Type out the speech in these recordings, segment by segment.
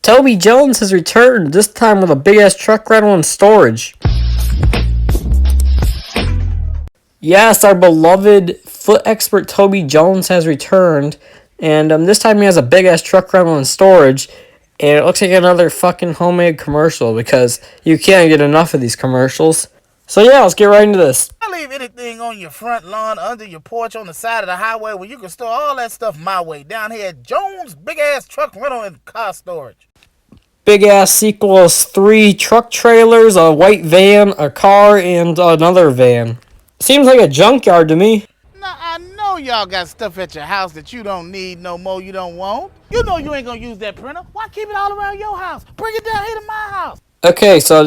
Toby Jones has returned, this time with a big-ass truck rental and storage. Yes, our beloved foot expert Toby Jones has returned, and this time he has a big-ass truck rental and storage, and it looks like another fucking homemade commercial because you can't get enough of these commercials. So yeah, let's get right into this. I leave anything on your front lawn, under your porch, on the side of the highway where you can store all that stuff my way, down here at Jones Big-Ass Truck Rental and Car Storage. Big ass equals 3 truck trailers, a white van, a car, and another van. Seems like a junkyard to me. Now, I know y'all got stuff at your house that you don't need no more, you don't want. You know you ain't gonna use that printer. Why keep it all around your house? Bring it down here to my house. Okay, so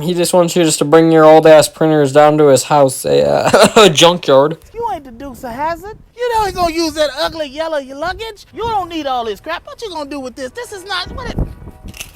he just wants you just to bring your old ass printers down to his house, a junkyard. You ain't the Dukes of Hazzard. You know he gonna use that ugly yellow luggage. You don't need all this crap. What you gonna do with this? This is not what it.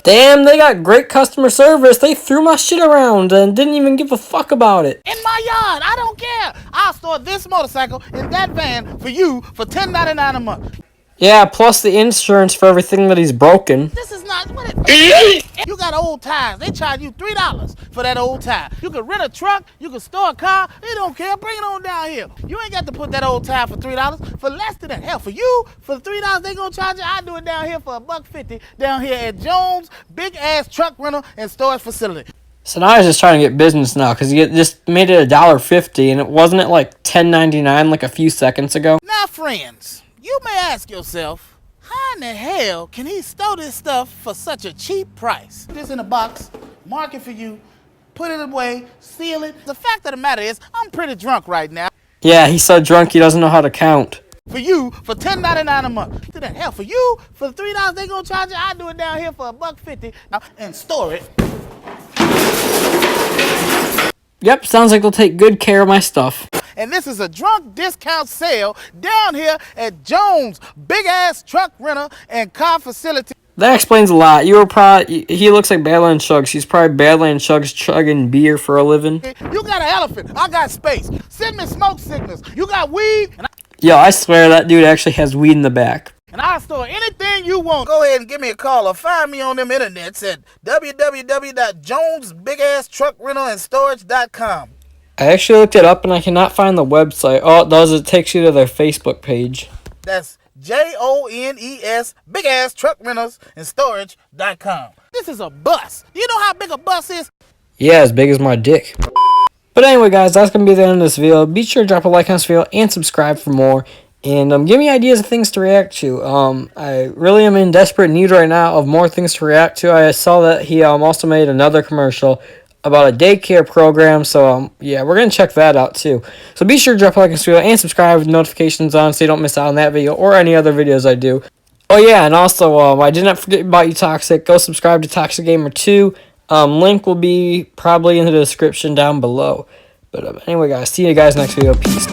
Damn, they got great customer service. They threw my shit around and didn't even give a fuck about it. In my yard, I don't care. I'll store this motorcycle in that van for you for $10.99 a month. Yeah, plus the insurance for everything that he's broken. This is not what it. You got old tires. They charge you $3 for that old tire. You can rent a truck. You can store a car. They don't care. Bring it on down here. You ain't got to put that old tire for $3 for less than that. Hell, for you, for $3 they gonna charge you. I do it down here for $1.50 down here at Jones Big-Ass Truck Rental and Storage Facility. So now he's just trying to get business now because he just made it $1.50 and it wasn't like $10.99 like a few seconds ago. Now, friends, you may ask yourself, how in the hell can he store this stuff for such a cheap price? Put this in a box, mark it for you, put it away, seal it. The fact of the matter is, I'm pretty drunk right now. Yeah, he's so drunk he doesn't know how to count. For you, for $10.99 a month. To the hell, for you, for $3 they gonna charge you. I do it down here for $1.50 and store it. Yep, sounds like they'll take good care of my stuff. And this is a drunk discount sale down here at Jones Big-Ass Truck Rental and Car Facility. That explains a lot. He looks like Badland Chugs. He's probably Badland Chugs chugging beer for a living. You got an elephant. I got space. Send me smoke signals. You got weed. Yo, I swear that dude actually has weed in the back. And I'll store anything you want. Go ahead and give me a call or find me on them internets at www.jonesbigasstruckrentalandstorage.com. I actually looked it up and I cannot find the website. All it does is it takes you to their Facebook page. That's JONES bigasstruckrentalsandStorage.com. This is a bus. Do you know how big a bus is? Yeah, as big as my dick. But anyway, guys, that's going to be the end of this video. Be sure to drop a like on this video and subscribe for more. And give me ideas of things to react to. I really am in desperate need right now of more things to react to. I saw that he also made another commercial about a daycare program. So, yeah, we're going to check that out, too. So be sure to drop a like on this video and subscribe with notifications on so you don't miss out on that video or any other videos I do. Oh, yeah, and also, I did not forget about you, Toxic. Go subscribe to Toxic Gamer 2. Link will be probably in the description down below. But anyway, guys, see you guys next video. Peace.